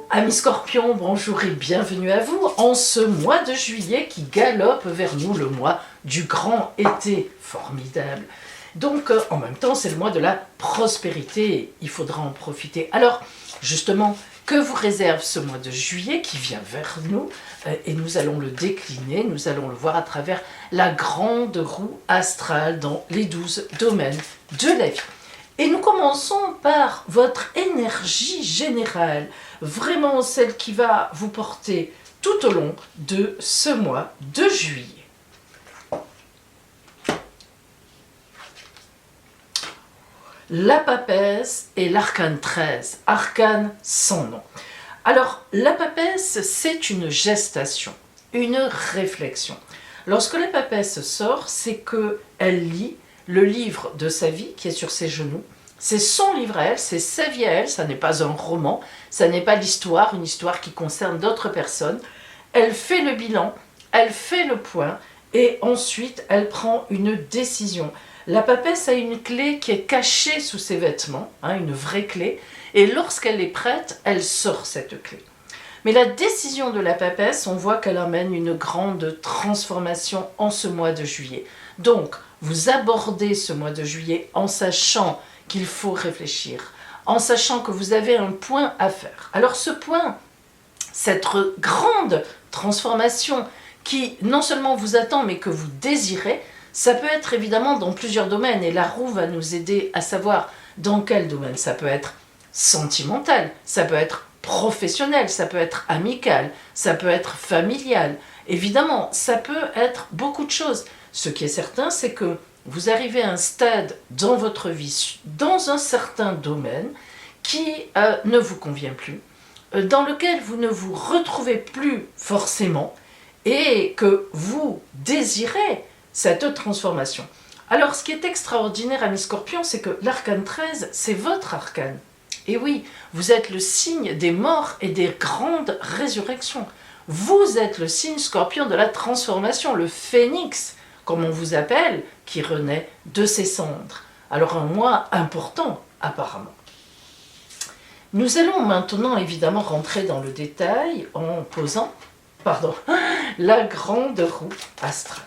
Amis Scorpions, bonjour et bienvenue à vous en ce mois de juillet qui galope vers nous, le mois du grand été formidable. Donc en même temps, c'est le mois de la prospérité, il faudra en profiter. Alors justement, que vous réserve ce mois de juillet qui vient vers nous et nous allons le décliner, nous allons le voir à travers la grande roue astrale dans les 12 domaines de la vie. Et nous commençons par votre énergie générale, vraiment celle qui va vous porter tout au long de ce mois de juillet. La papesse et l'arcane 13, arcane sans nom. Alors, la papesse, c'est une gestation, une réflexion. Lorsque la papesse sort, c'est qu'elle lit le livre de sa vie qui est sur ses genoux. C'est son livre à elle, c'est sa vie à elle, ça n'est pas un roman, ça n'est pas l'histoire, une histoire qui concerne d'autres personnes. Elle fait le bilan, elle fait le point et ensuite elle prend une décision. La papesse a une clé qui est cachée sous ses vêtements, une vraie clé, et lorsqu'elle est prête, elle sort cette clé. Mais la décision de la papesse, on voit qu'elle amène une grande transformation en ce mois de juillet. Donc, vous abordez ce mois de juillet en sachant qu'il faut réfléchir, en sachant que vous avez un point à faire. Alors ce point, cette grande transformation qui non seulement vous attend, mais que vous désirez, ça peut être évidemment dans plusieurs domaines, et la roue va nous aider à savoir dans quel domaine. Ça peut être sentimental, ça peut être professionnel, ça peut être amical, ça peut être familial. Évidemment, ça peut être beaucoup de choses. Ce qui est certain, c'est que vous arrivez à un stade dans votre vie, dans un certain domaine, qui ne vous convient plus, dans lequel vous ne vous retrouvez plus forcément, et que vous désirez cette transformation. Alors, ce qui est extraordinaire, amis Scorpions, c'est que l'arcane 13, c'est votre arcane. Et oui, vous êtes le signe des morts et des grandes résurrections. Vous êtes le signe Scorpion de la transformation, le phénix, comme on vous appelle, qui renaît de ses cendres. Alors un mois important, apparemment. Nous allons maintenant évidemment rentrer dans le détail en posant, la grande roue astrale.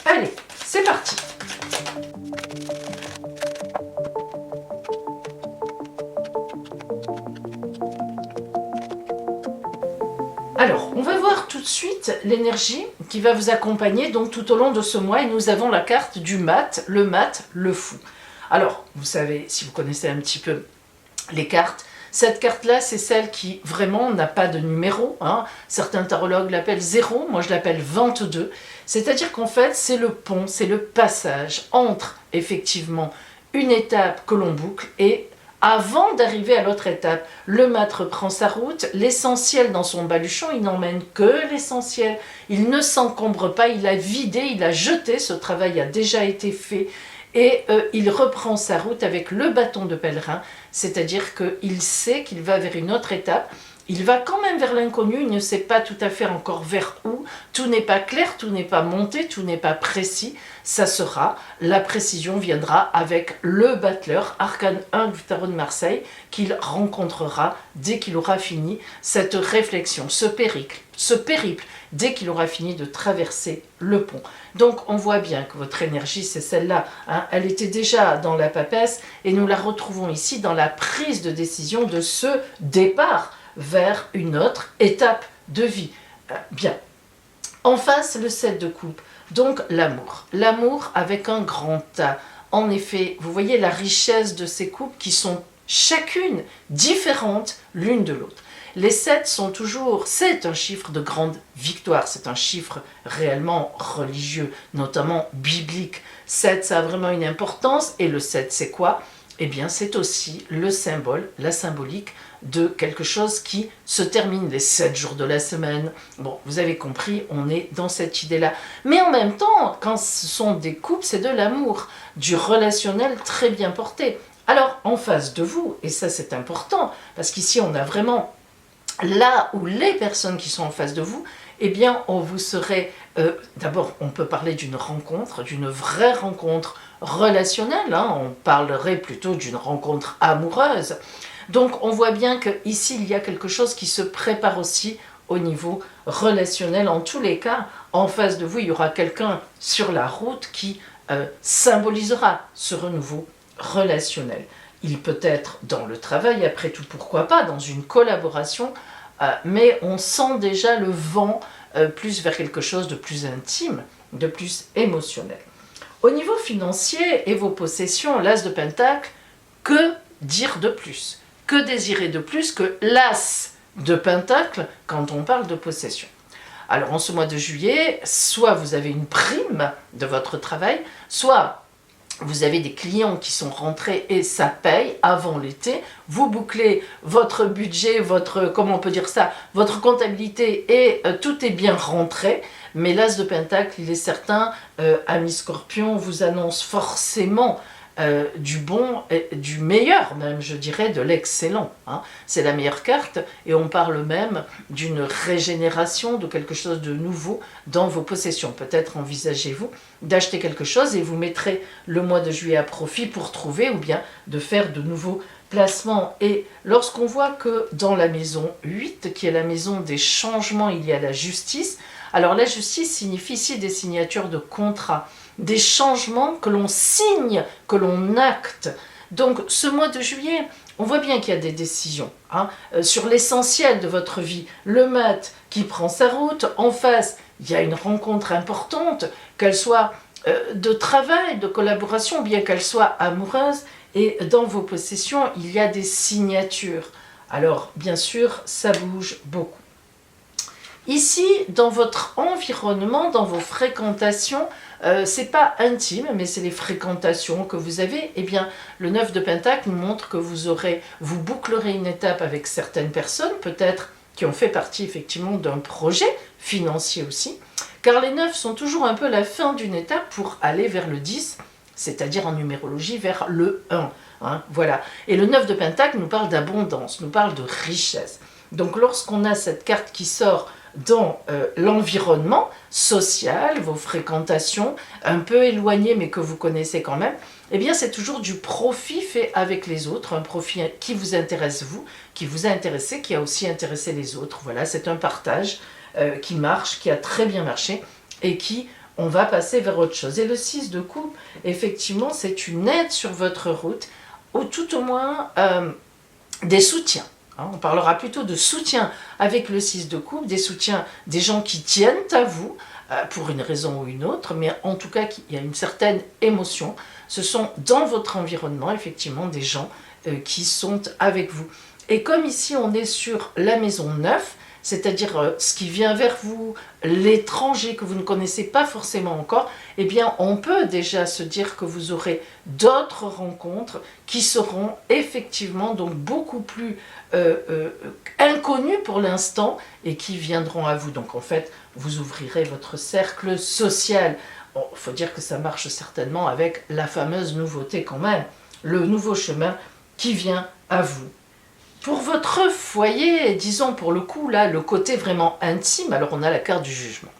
Allez, c'est parti! Alors, on va voir tout de suite l'énergie qui va vous accompagner donc tout au long de ce mois, et nous avons la carte du mat, le fou. Alors, vous savez, si vous connaissez un petit peu les cartes, cette carte-là, c'est celle qui vraiment n'a pas de numéro. Certains tarologues l'appellent 0, moi je l'appelle 22. C'est-à-dire qu'en fait, c'est le pont, c'est le passage entre effectivement une étape que l'on boucle et avant d'arriver à l'autre étape. Le mat reprend sa route, l'essentiel dans son baluchon, il n'emmène que l'essentiel. Il ne s'encombre pas, il a vidé, il a jeté, ce travail a déjà été fait. Et il reprend sa route avec le bâton de pèlerin, c'est-à-dire qu'il sait qu'il va vers une autre étape. Il va quand même vers l'inconnu, il ne sait pas tout à fait encore vers où. Tout n'est pas clair, tout n'est pas monté, tout n'est pas précis. Ça sera, la précision viendra avec le battleur, arcane 1 du tarot de Marseille, qu'il rencontrera dès qu'il aura fini cette réflexion, ce périple, dès qu'il aura fini de traverser le pont. Donc on voit bien que votre énergie, c'est celle-là. Elle était déjà dans la papesse et nous la retrouvons ici dans la prise de décision de ce départ vers une autre étape de vie. Bien. En face, le 7 de coupe, donc l'amour. L'amour avec un grand A. En effet, vous voyez la richesse de ces coupes qui sont chacune différentes l'une de l'autre. Les 7 sont toujours, c'est un chiffre de grande victoire, c'est un chiffre réellement religieux, notamment biblique. 7, ça a vraiment une importance, et le 7, c'est quoi? Eh bien, c'est aussi le symbole, la symbolique de quelque chose qui se termine les 7 jours de la semaine. Bon, vous avez compris, on est dans cette idée-là. Mais en même temps, quand ce sont des couples, c'est de l'amour, du relationnel très bien porté. Alors, en face de vous, et ça c'est important, parce qu'ici on a vraiment là où les personnes qui sont en face de vous, eh bien, on vous serait... D'abord, on peut parler d'une rencontre, d'une vraie rencontre relationnel, hein, on parlerait plutôt d'une rencontre amoureuse. Donc on voit bien qu'ici il y a quelque chose qui se prépare aussi au niveau relationnel. En tous les cas, en face de vous, il y aura quelqu'un sur la route qui symbolisera ce renouveau relationnel. Il peut être dans le travail, après tout, pourquoi pas, dans une collaboration, mais on sent déjà le vent plus vers quelque chose de plus intime, de plus émotionnel. Au niveau financier et vos possessions, l'As de Pentacle, que dire de plus? Que désirer de plus que l'As de Pentacle quand on parle de possession? Alors en ce mois de juillet, soit vous avez une prime de votre travail, soit vous avez des clients qui sont rentrés et ça paye avant l'été, vous bouclez votre budget, comment on peut dire ça, votre comptabilité et tout est bien rentré. Mais l'As de Pentacle, il est certain, ami Scorpion, vous annonce forcément du bon, du meilleur même, je dirais, de l'excellent. Hein. C'est la meilleure carte et on parle même d'une régénération, de quelque chose de nouveau dans vos possessions. Peut-être envisagez-vous d'acheter quelque chose et vous mettrez le mois de juillet à profit pour trouver ou bien de faire de nouveaux placements. Et lorsqu'on voit que dans la maison 8, qui est la maison des changements, il y a la justice, alors la justice signifie ici des signatures de contrats, des changements que l'on signe, que l'on acte. Donc ce mois de juillet, on voit bien qu'il y a des décisions hein, sur l'essentiel de votre vie. Le mat qui prend sa route, en face, il y a une rencontre importante, qu'elle soit de travail, de collaboration, bien qu'elle soit amoureuse, et dans vos possessions, il y a des signatures. Alors bien sûr, ça bouge beaucoup. Ici, dans votre environnement, dans vos fréquentations, c'est pas intime, mais c'est les fréquentations que vous avez. Eh bien, le 9 de Pentacle nous montre que vous bouclerez une étape avec certaines personnes, peut-être qui ont fait partie effectivement d'un projet financier aussi, car les 9 sont toujours un peu la fin d'une étape pour aller vers le 10, c'est-à-dire en numérologie vers le 1. Hein, voilà. Et le 9 de Pentacle nous parle d'abondance, nous parle de richesse. Donc lorsqu'on a cette carte qui sort dans l'environnement social, vos fréquentations, un peu éloignées mais que vous connaissez quand même, eh bien c'est toujours du profit fait avec les autres, un profit qui vous intéresse vous, qui vous a intéressé, qui a aussi intéressé les autres. Voilà, c'est un partage qui marche, qui a très bien marché et qui, on va passer vers autre chose. Et le 6 de coupe, effectivement, c'est une aide sur votre route, ou tout au moins des soutiens. On parlera plutôt de soutien avec le 6 de coupe, des soutiens des gens qui tiennent à vous, pour une raison ou une autre, mais en tout cas, il y a une certaine émotion. Ce sont dans votre environnement, effectivement, des gens qui sont avec vous. Et comme ici, on est sur la maison 9, c'est-à-dire ce qui vient vers vous, l'étranger que vous ne connaissez pas forcément encore, eh bien, on peut déjà se dire que vous aurez d'autres rencontres qui seront effectivement donc beaucoup plus inconnues pour l'instant et qui viendront à vous. Donc, en fait, vous ouvrirez votre cercle social. Bon, il faut dire que ça marche certainement avec la fameuse nouveauté quand même, le nouveau chemin qui vient à vous. Pour votre foyer, disons pour le coup, là, le côté vraiment intime, alors on a la carte du jugement.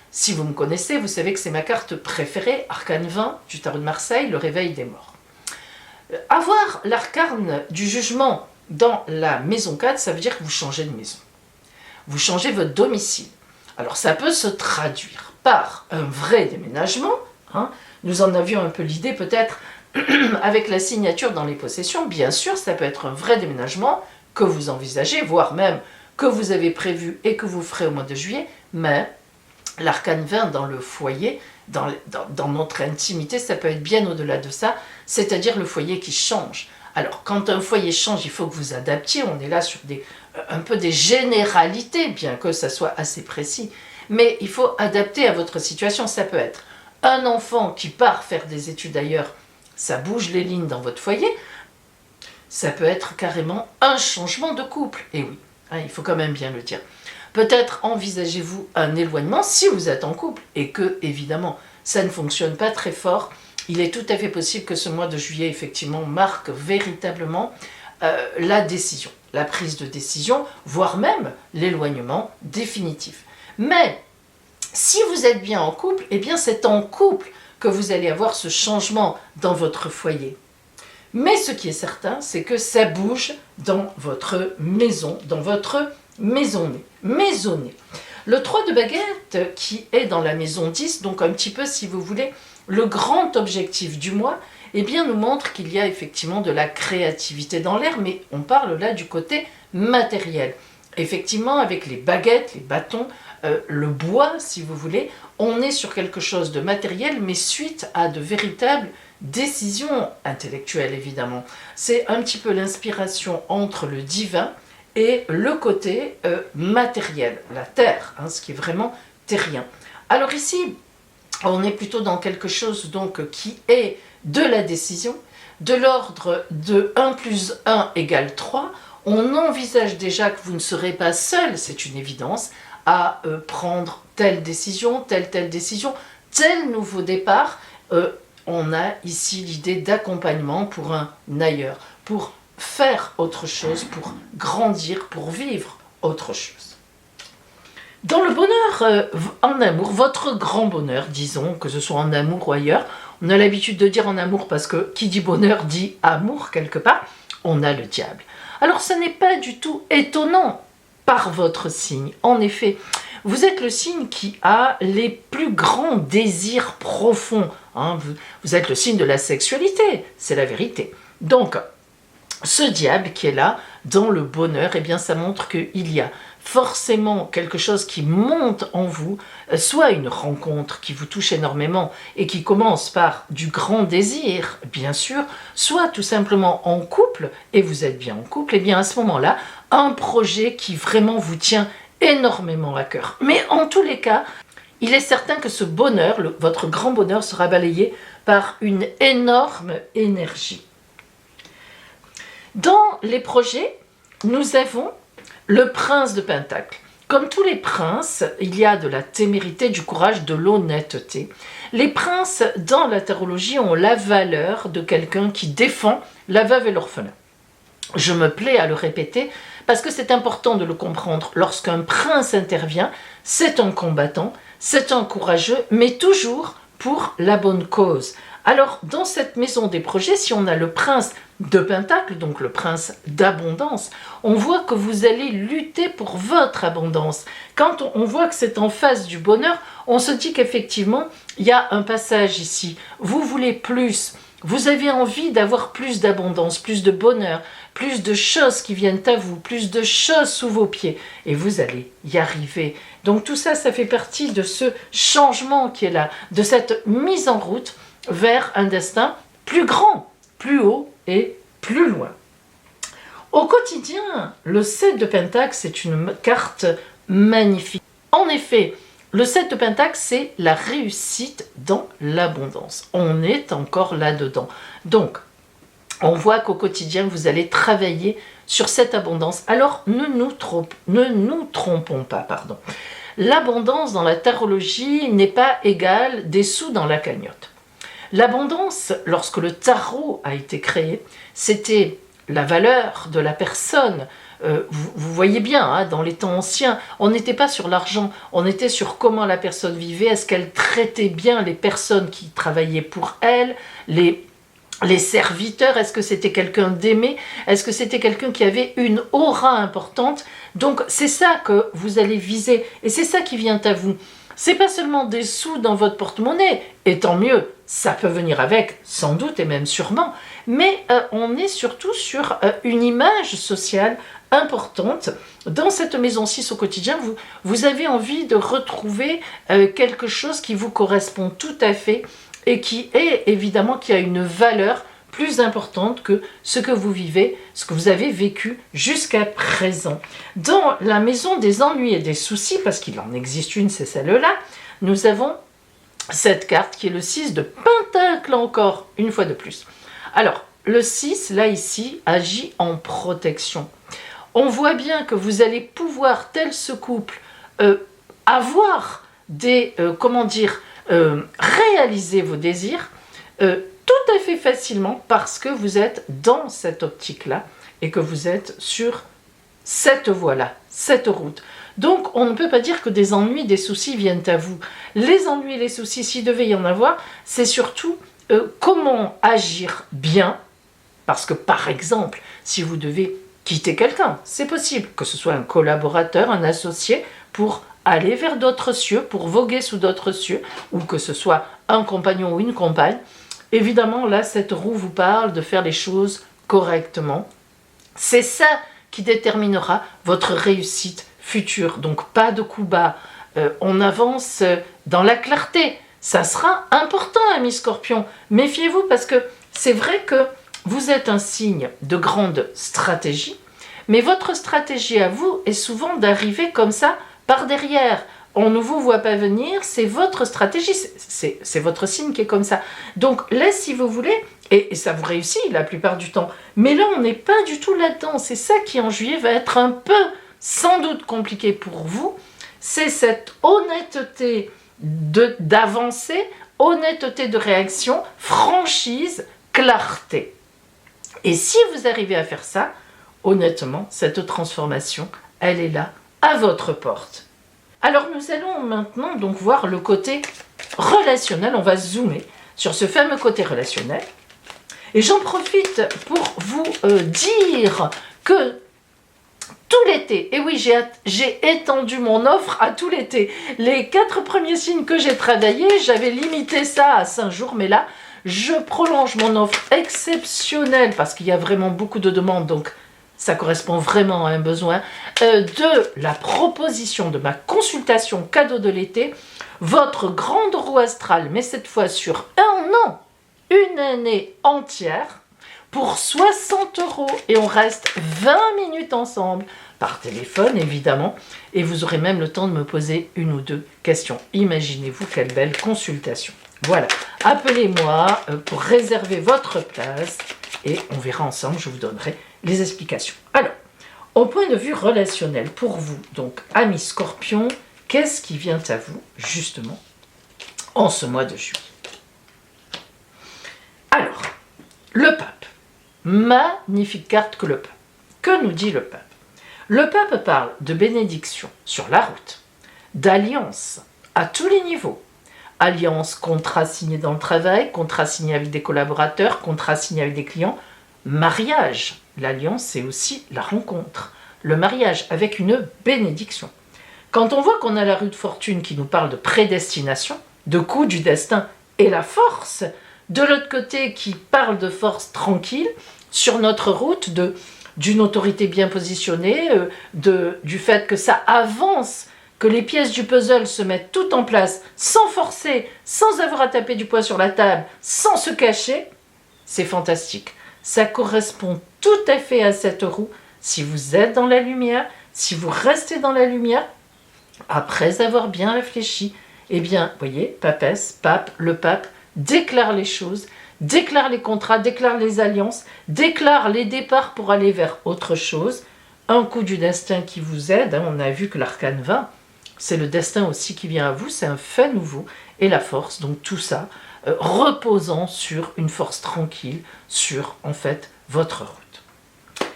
Si vous me connaissez, vous savez que c'est ma carte préférée, arcane 20 du tarot de Marseille, le réveil des morts. Avoir l'arcane du jugement dans la maison 4, ça veut dire que vous changez de maison. Vous changez votre domicile. Alors ça peut se traduire par un vrai déménagement. Hein. Nous en avions un peu l'idée peut-être avec la signature dans les possessions. Bien sûr, ça peut être un vrai déménagement que vous envisagez, voire même que vous avez prévu et que vous ferez au mois de juillet. Mais l'arcane 20 dans le foyer, dans notre intimité, ça peut être bien au-delà de ça, c'est-à-dire le foyer qui change. Alors, quand un foyer change, il faut que vous adaptiez. On est là sur un peu des généralités, bien que ça soit assez précis. Mais il faut adapter à votre situation. Ça peut être un enfant qui part faire des études ailleurs, ça bouge les lignes dans votre foyer. Ça peut être carrément un changement de couple. Et oui, hein, il faut quand même bien le dire. Peut-être envisagez-vous un éloignement si vous êtes en couple et que, évidemment, ça ne fonctionne pas très fort. Il est tout à fait possible que ce mois de juillet, effectivement, marque véritablement la décision, la prise de décision, voire même l'éloignement définitif. Mais si vous êtes bien en couple, eh bien c'est en couple que vous allez avoir ce changement dans votre foyer. Mais ce qui est certain, c'est que ça bouge dans votre maison, dans votre maisonnée. Le 3 de baguette qui est dans la maison 10, donc un petit peu si vous voulez, le grand objectif du mois, eh bien nous montre qu'il y a effectivement de la créativité dans l'air, mais on parle là du côté matériel. Effectivement, avec les baguettes, les bâtons, le bois, si vous voulez, on est sur quelque chose de matériel, mais suite à de véritables décisions intellectuelles, évidemment. C'est un petit peu l'inspiration entre le divin et le côté matériel, la terre, hein, ce qui est vraiment terrien. Alors ici, on est plutôt dans quelque chose donc qui est de la décision, de l'ordre de 1 plus 1 égale 3. On envisage déjà que vous ne serez pas seul, c'est une évidence, à prendre telle décision, telle décision, tel nouveau départ. On a ici l'idée d'accompagnement pour un ailleurs, pour faire autre chose, pour grandir, pour vivre autre chose. Dans le bonheur en amour, votre grand bonheur, disons, que ce soit en amour ou ailleurs, on a l'habitude de dire en amour parce que qui dit bonheur dit amour quelque part, on a le diable. Alors ce n'est pas du tout étonnant par votre signe. En effet, vous êtes le signe qui a les plus grands désirs profonds. Hein. Vous êtes le signe de la sexualité, c'est la vérité. Donc, ce diable qui est là, dans le bonheur, eh bien, ça montre qu'il y a forcément quelque chose qui monte en vous, soit une rencontre qui vous touche énormément et qui commence par du grand désir, bien sûr, soit tout simplement en couple, et vous êtes bien en couple, et bien à ce moment-là, un projet qui vraiment vous tient énormément à cœur. Mais en tous les cas, il est certain que ce bonheur, votre grand bonheur, sera balayé par une énorme énergie. Dans les projets, nous avons le prince de Pentacle. Comme tous les princes, il y a de la témérité, du courage, de l'honnêteté. Les princes, dans la tarologie, ont la valeur de quelqu'un qui défend la veuve et l'orphelin. Je me plais à le répéter parce que c'est important de le comprendre. Lorsqu'un prince intervient, c'est un combattant, c'est un courageux, mais toujours pour la bonne cause. Alors, dans cette maison des projets, si on a le prince de Pentacle, donc le prince d'abondance, on voit que vous allez lutter pour votre abondance. Quand on voit que c'est en face du bonheur, on se dit qu'effectivement, il y a un passage ici. Vous voulez plus, vous avez envie d'avoir plus d'abondance, plus de bonheur, plus de choses qui viennent à vous, plus de choses sous vos pieds, et vous allez y arriver. Donc tout ça, ça fait partie de ce changement qui est là, de cette mise en route vers un destin plus grand, plus haut et plus loin. Au quotidien, le 7 de Pentacle, c'est une carte magnifique. En effet, le 7 de Pentacle, c'est la réussite dans l'abondance. On est encore là-dedans. Donc, on voit qu'au quotidien, vous allez travailler sur cette abondance. Alors, ne nous trompons pas, pardon. L'abondance dans la tarologie n'est pas égale des sous dans la cagnotte. L'abondance, lorsque le tarot a été créé, c'était la valeur de la personne. Vous voyez bien, hein, dans les temps anciens, on n'était pas sur l'argent, on était sur comment la personne vivait, est-ce qu'elle traitait bien les personnes qui travaillaient pour elle, les serviteurs, est-ce que c'était quelqu'un d'aimé, est-ce que c'était quelqu'un qui avait une aura importante. Donc c'est ça que vous allez viser, et c'est ça qui vient à vous. C'est pas seulement des sous dans votre porte-monnaie, et tant mieux, ça peut venir avec, sans doute et même sûrement, mais on est surtout sur une image sociale importante. Dans cette maison 6 au quotidien, vous avez envie de retrouver quelque chose qui vous correspond tout à fait et qui est évidemment qui a une valeur plus importante que ce que vous vivez, ce que vous avez vécu jusqu'à présent. Dans la maison des ennuis et des soucis, parce qu'il en existe une, c'est celle-là, nous avons cette carte qui est le 6 de Pentacle encore, une fois de plus. Alors, le 6, là, ici, agit en protection. On voit bien que vous allez pouvoir, tel ce couple, avoir des, réaliser vos désirs tout à fait facilement parce que vous êtes dans cette optique-là et que vous êtes sur cette voie-là, cette route. Donc, on ne peut pas dire que des ennuis, des soucis viennent à vous. Les ennuis et les soucis, s'il devait y en avoir, c'est surtout comment agir bien. Parce que, par exemple, si vous devez quitter quelqu'un, c'est possible, que ce soit un collaborateur, un associé, pour aller vers d'autres cieux, pour voguer sous d'autres cieux, ou que ce soit un compagnon ou une compagne. Évidemment, là, cette roue vous parle de faire les choses correctement. C'est ça qui déterminera votre réussite future. Donc, pas de coups bas. On avance dans la clarté. Ça sera important, ami Scorpion. Méfiez-vous parce que c'est vrai que vous êtes un signe de grande stratégie, mais votre stratégie à vous est souvent d'arriver comme ça par derrière. On ne vous voit pas venir, c'est votre stratégie, c'est votre signe qui est comme ça. Donc là, si vous voulez, et ça vous réussit la plupart du temps, mais là, on n'est pas du tout là-dedans. C'est ça qui, en juillet, va être un peu, sans doute, compliqué pour vous. C'est cette honnêteté d'avancer, honnêteté de réaction, franchise, clarté. Et si vous arrivez à faire ça, honnêtement, cette transformation, elle est là, à votre porte. Alors nous allons maintenant donc voir le côté relationnel. On va zoomer sur ce fameux côté relationnel. Et j'en profite pour vous dire que tout l'été, et oui, j'ai étendu mon offre à tout l'été. Les 4 premiers signes que j'ai travaillés, j'avais limité ça à 5 jours, mais là, je prolonge mon offre exceptionnelle parce qu'il y a vraiment beaucoup de demandes, donc ça correspond vraiment à un besoin, de la proposition de ma consultation cadeau de l'été, votre grande roue astrale, mais cette fois sur un an, une année entière, pour 60 €, et on reste 20 minutes ensemble, par téléphone évidemment, et vous aurez même le temps de me poser 1 ou 2 questions. Imaginez-vous quelle belle consultation. Voilà, appelez-moi pour réserver votre place, et on verra ensemble, je vous donnerai les explications. Alors, au point de vue relationnel, pour vous, donc, amis Scorpion, qu'est-ce qui vient à vous, justement, en ce mois de juillet? Alors, le pape. Magnifique carte que le pape. Que nous dit le pape? Le pape parle de bénédiction sur la route, d'alliance à tous les niveaux. Alliance, contrat signé dans le travail, contrat signé avec des collaborateurs, contrat signé avec des clients, mariage. L'alliance, c'est aussi la rencontre. Le mariage avec une bénédiction. Quand on voit qu'on a la rue de fortune qui nous parle de prédestination, de coup du destin et la force, de l'autre côté qui parle de force tranquille, sur notre route, d'une autorité bien positionnée, du fait que ça avance, que les pièces du puzzle se mettent toutes en place, sans forcer, sans avoir à taper du poing sur la table, sans se cacher, c'est fantastique. Ça correspond tout à fait à cette roue. Si vous êtes dans la lumière, si vous restez dans la lumière, après avoir bien réfléchi, eh bien, voyez, papesse, pape, le pape déclare les choses, déclare les contrats, déclare les alliances, déclare les départs pour aller vers autre chose. Un coup du destin qui vous aide, hein, on a vu que l'arcane 20, c'est le destin aussi qui vient à vous, c'est un fait nouveau, et la force, donc tout ça, reposant sur une force tranquille, sur, en fait, votre route.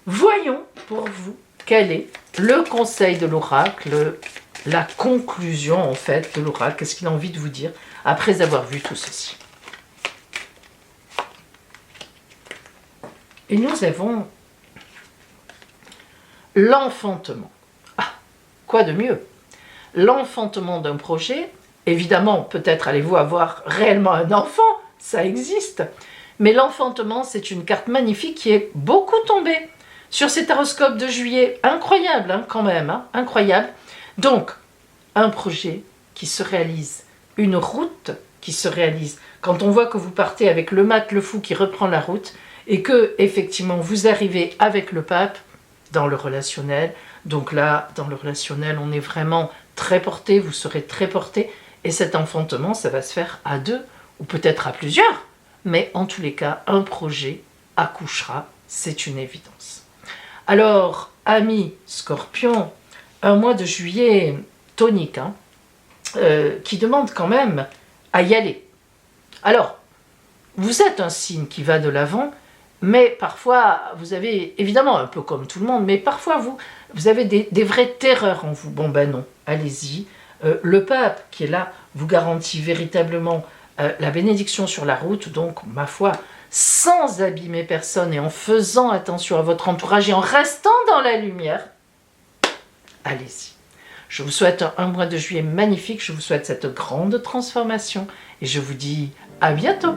Voyons pour vous quel est le conseil de l'oracle, la conclusion, en fait, de l'oracle, qu'est-ce qu'il a envie de vous dire après avoir vu tout ceci. Et nous avons l'enfantement. Ah, quoi de mieux? L'enfantement d'un projet, évidemment, peut-être allez-vous avoir réellement un enfant, ça existe, mais l'enfantement, c'est une carte magnifique qui est beaucoup tombée sur cet horoscope de juillet. Incroyable, hein, quand même, hein, incroyable. Donc, un projet qui se réalise, une route qui se réalise. Quand on voit que vous partez avec le mat, le fou qui reprend la route, et que, effectivement, vous arrivez avec le pape dans le relationnel. Donc là, dans le relationnel, on est vraiment très porté, vous serez très porté, et cet enfantement, ça va se faire à 2, ou peut-être à plusieurs, mais en tous les cas, un projet accouchera, c'est une évidence. Alors, amis Scorpion, un mois de juillet tonique, hein, qui demande quand même à y aller. Alors, vous êtes un signe qui va de l'avant, Mais parfois, vous avez, évidemment, un peu comme tout le monde, mais parfois vous avez des vraies terreurs en vous. Bon ben non, allez-y. Le pape qui est là vous garantit véritablement la bénédiction sur la route, donc ma foi, sans abîmer personne et en faisant attention à votre entourage et en restant dans la lumière, allez-y. Je vous souhaite un mois de juillet magnifique, je vous souhaite cette grande transformation et je vous dis à bientôt.